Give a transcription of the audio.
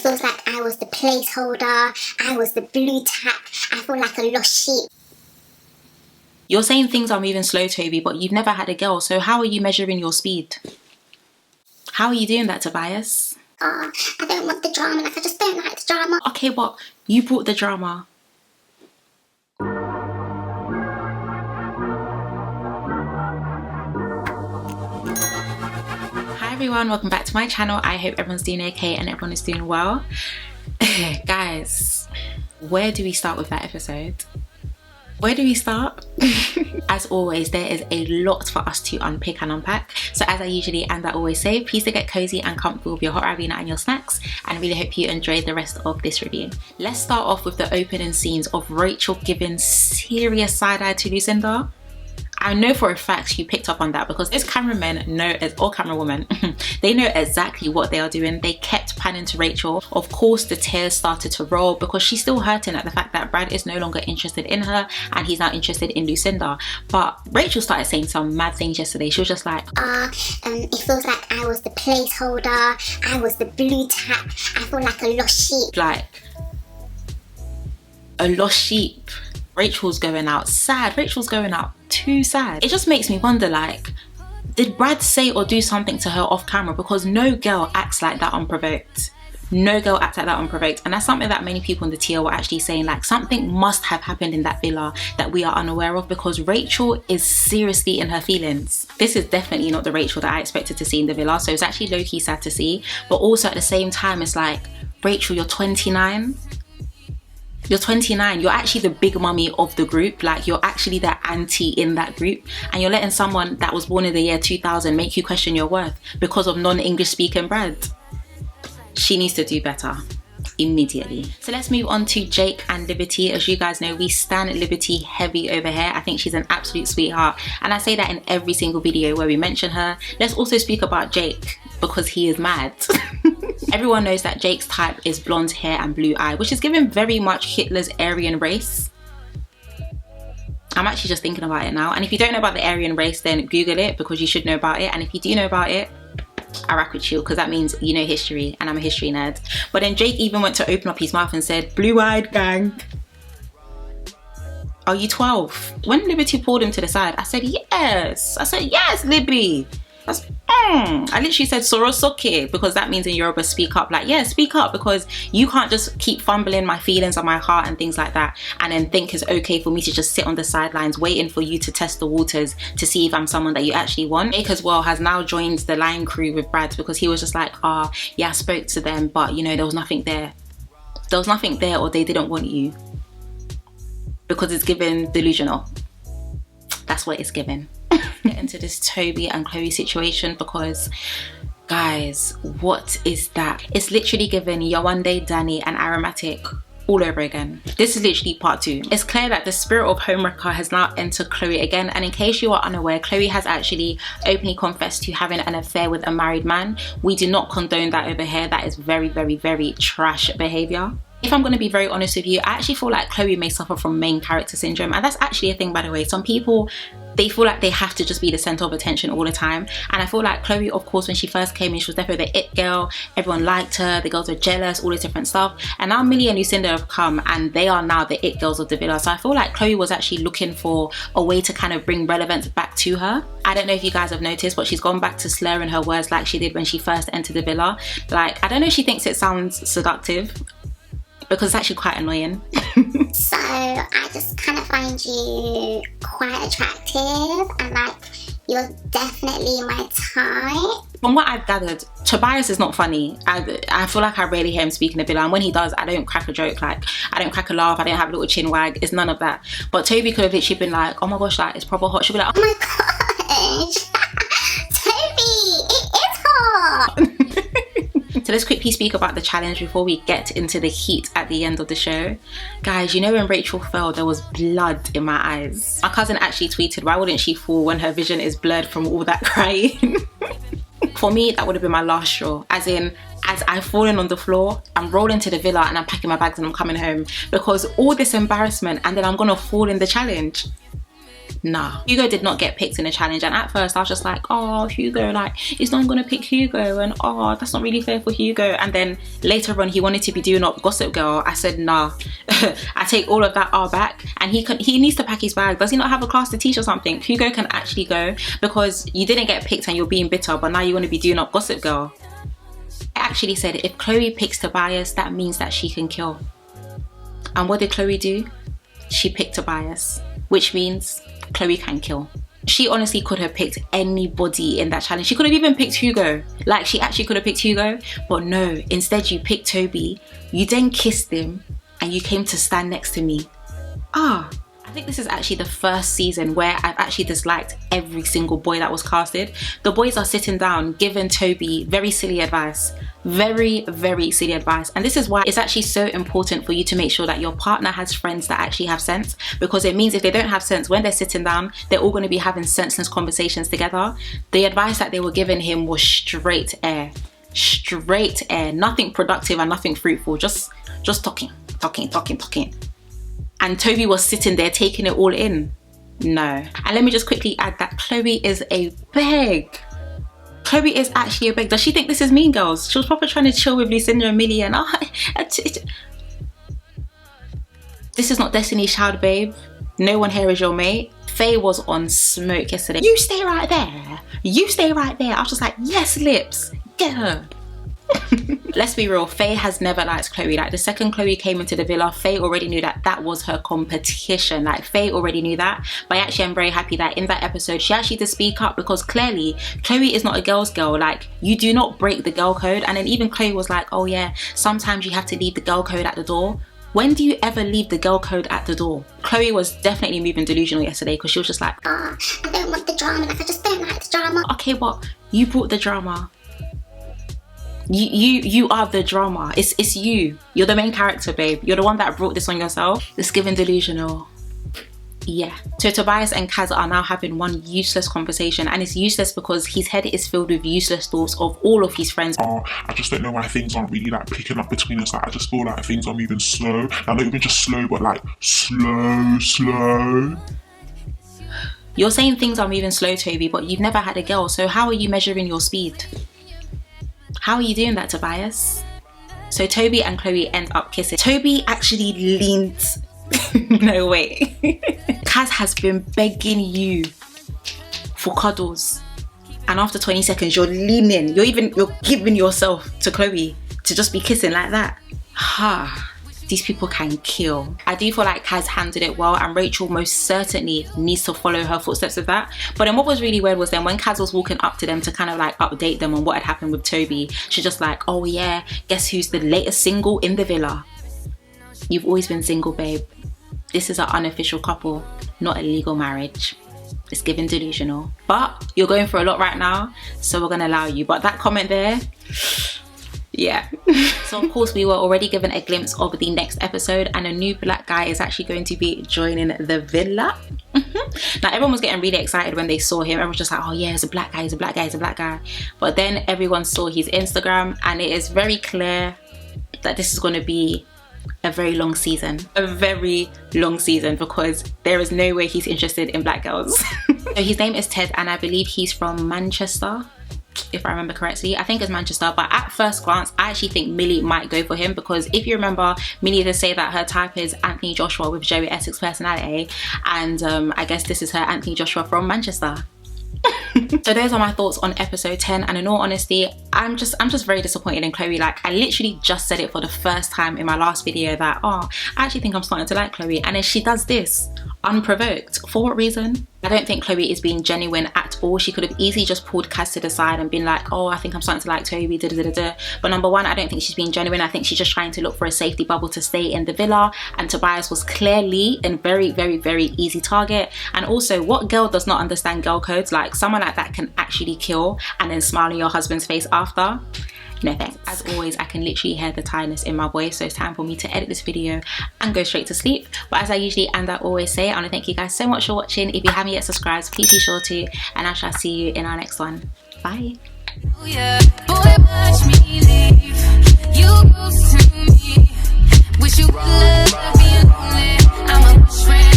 feels like I was the placeholder, I was the blue tack, I feel like a lost sheep. You're saying things are moving slow, Toby, but you've never had a girl, so how are you measuring your speed? How are you doing that, Tobias? I don't want the drama, like I just don't like the drama. Okay, but you brought the drama. Hi everyone, welcome back to my channel. I hope everyone's doing okay and everyone is doing well. Guys, where do we start with that episode? Where do we start? As always, there is a lot for us to unpick and unpack. So as I usually and I always say, please do get cozy and comfortable with your hot Ribena and your snacks, and I really hope you enjoy the rest of this review. Let's start off with the opening scenes of Rachel giving serious side-eye to Lucinda. I know for a fact you picked up on that because those cameramen know, or camerawomen, they know exactly what they are doing. They kept panning to Rachel. Of course, the tears started to roll because she's still hurting at the fact that Brad is no longer interested in her and he's now interested in Lucinda. But Rachel started saying some mad things yesterday. She was just like, it feels like I was the placeholder, I was the blue tack, I feel like a lost sheep. Like, a lost sheep. Rachel's going out sad. Rachel's going out too sad. It just makes me wonder, like, did Brad say or do something to her off camera? Because no girl acts like that unprovoked. No girl acts like that unprovoked. And that's something that many people in the TL were actually saying, like, something must have happened in that villa that we are unaware of, because Rachel is seriously in her feelings. This is definitely not the Rachel that I expected to see in the villa. So it's actually low-key sad to see. But also at the same time, it's like, Rachel, you're 29. You're 29, you're actually the big mummy of the group. Like, you're actually the auntie in that group, and you're letting someone that was born in the year 2000 make you question your worth because of non-English speaking Brad. She needs to do better immediately. So let's move on to Jake and Liberty. As you guys know, we stan Liberty heavy over here. I think she's an absolute sweetheart, and I say that in every single video where we mention her. Let's also speak about Jake because he is mad. Everyone knows that Jake's type is blonde hair and blue eye, which is given very much Hitler's Aryan race. I'm actually just thinking about it now. And if you don't know about the Aryan race, then Google it, because you should know about it. And if you do know about it, I rack with you, because that means you know history, and I'm a history nerd. But then Jake even went to open up his mouth and said, blue-eyed gang. Are you 12? When Liberty pulled him to the side, I said, yes. I said, yes, Libby. I literally said Sorosoke, because that means in Yoruba speak up. Like, yeah, speak up, because you can't just keep fumbling my feelings on my heart and things like that and then think it's okay for me to just sit on the sidelines waiting for you to test the waters to see if I'm someone that you actually want. Jake as well has now joined the line crew with Brad, because he was just like, yeah, I spoke to them, but you know, there was nothing there. There was nothing there, or they didn't want you, because it's given delusional. That's what it's given. Get into this Toby and Chloe situation, because guys, what is that? It's literally given Yawande, Danny and Aromatic all over again. This is literally part 2. It's clear that the spirit of homewrecker has now entered Chloe again, and in case you are unaware, Chloe has actually openly confessed to having an affair with a married man. We do not condone that over here. That is very, very, very trash behavior. If I'm going to be very honest with you, I actually feel like Chloe may suffer from main character syndrome, and that's actually a thing, by the way. Some people, they feel like they have to just be the center of attention all the time, and I feel like Chloe, of course, when she first came in, she was definitely the it girl. Everyone liked her, the girls were jealous, all this different stuff, and now Millie and Lucinda have come and they are now the it girls of the villa. So I feel like Chloe was actually looking for a way to kind of bring relevance back to her. I don't know if you guys have noticed, but she's gone back to slurring her words like she did when she first entered the villa. Like, I don't know if she thinks it sounds seductive, because it's actually quite annoying. So I just kind of find you quite attractive, and like, you're definitely my type. From what I've gathered, Tobias is not funny. I feel like I rarely hear him speak in the villa, and when he does, I don't crack a joke. Like, I don't crack a laugh, I don't have a little chin wag. It's none of that. But Toby could have literally been like, oh my gosh, like, it's proper hot. She'll be like, oh my gosh, Toby, it is hot. So let's quickly speak about the challenge before we get into the heat at the end of the show. Guys, you know when Rachel fell, there was blood in my eyes. My cousin actually tweeted, why wouldn't she fall when her vision is blurred from all that crying? For me, that would have been my last straw. As in, as I've fallen on the floor, I'm rolling to the villa and I'm packing my bags and I'm coming home, because all this embarrassment, and then I'm gonna fall in the challenge. Nah, Hugo did not get picked in the challenge, and at first I was just like, oh, Hugo, like, is no one gonna pick Hugo? And oh, that's not really fair for Hugo. And then later on he wanted to be doing up Gossip Girl. I said, nah, I take all of that back, and he needs to pack his bag. Does he not have a class to teach or something? Hugo can actually go, because you didn't get picked and you're being bitter, but now you want to be doing up Gossip Girl. I actually said if Chloe picks Tobias, that means that she can kill. And what did Chloe do? She picked Tobias, which means Chloe can kill. She honestly could have picked anybody in that challenge. She could have even picked Hugo. Like, she actually could have picked Hugo, but no, instead you picked Toby. You then kissed him and you came to stand next to me. I think this is actually the first season where I've actually disliked every single boy that was casted. The boys are sitting down giving Toby very silly advice. Very, very silly advice. And this is why it's actually so important for you to make sure that your partner has friends that actually have sense, because it means if they don't have sense, when they're sitting down, they're all going to be having senseless conversations together. The advice that they were giving him was straight air. Straight air. Nothing productive and nothing fruitful. Just talking. And Toby was sitting there taking it all in. No. And let me just quickly add that Chloe is a beg. Chloe is actually a beg. Does she think this is Mean Girls? She was probably trying to chill with Lucinda and Millie, and this is not Destiny's Child, babe. No one here is your mate. Faye was on smoke yesterday. You stay right there. You stay right there. I was just like, yes, lips. Get her. Let's be real, Faye has never liked Chloe. Like, the second Chloe came into the villa, Faye already knew that that was her competition. Like, Faye already knew that. But actually, I'm very happy that in that episode she actually did speak up, because clearly Chloe is not a girl's girl. Like, you do not break the girl code. And then even Chloe was like, oh yeah, sometimes you have to leave the girl code at the door. When do you ever leave the girl code at the door? Chloe was definitely moving delusional yesterday, because she was just like, I don't want the drama. Like, I just don't like the drama. Okay, but you brought the drama. You are the drama. It's you. You're the main character, babe. You're the one that brought this on yourself. It's giving delusional. Yeah. So Tobias and Kaz are now having one useless conversation, and it's useless because his head is filled with useless thoughts of all of his friends. I just don't know why things aren't really like picking up between us. Like, I just feel like things are moving slow. Now, not even just slow, but like slow. You're saying things are moving slow, Toby, but you've never had a girl, so how are you measuring your speed? How are you doing that, Tobias? So Toby and Chloe end up kissing. Toby actually leans. No way. Kaz has been begging you for cuddles, and after 20 seconds you're leaning. You're giving yourself to Chloe to just be kissing like that. These people can kill. I do feel like Kaz handled it well, and Rachel most certainly needs to follow her footsteps with that. But then what was really weird was then when Kaz was walking up to them to kind of like update them on what had happened with Toby, she's just like, oh yeah, guess who's the latest single in the villa? You've always been single, babe. This is an unofficial couple, not a legal marriage. It's giving delusional. But you're going for a lot right now, so we're gonna allow you. But that comment there, yeah. So of course we were already given a glimpse of the next episode, and a new black guy is actually going to be joining the villa. Now everyone was getting really excited when they saw him. Everyone was just like, oh yeah, it's a black guy, it's a black guy, it's a black guy. But then everyone saw his Instagram, and it is very clear that this is going to be a very long season. A very long season, because there is no way he's interested in black girls. So his name is Ted, and I believe he's from Manchester, if I remember correctly. I think it's Manchester, but at first glance I actually think Millie might go for him, because if you remember, Millie did say that her type is Anthony Joshua with Joey Essex personality, and I guess this is her Anthony Joshua from Manchester. So those are my thoughts on episode 10, and in all honesty, I'm just very disappointed in Chloe. Like, I literally just said it for the first time in my last video that, oh, I actually think I'm starting to like Chloe, and then she does this unprovoked. For what reason? I don't think Chloe is being genuine at all. She could have easily just pulled Kaz to the side and been like, oh, I think I'm starting to like Toby, But number one, I don't think she's being genuine. I think she's just trying to look for a safety bubble to stay in the villa, and Tobias was clearly a very, very, very easy target. And also, what girl does not understand girl codes? Like, someone like that can actually kill and then smile in your husband's face after. No thanks. As always, I can literally hear the tiredness in my voice, so it's time for me to edit this video and go straight to sleep. But as I usually and I always say, I want to thank you guys so much for watching. If you haven't yet subscribed, please be sure to, and I shall see you in our next one. Bye. Oh yeah, boy, watch me leave. You close to me. Wish you would love me. I'm a friend.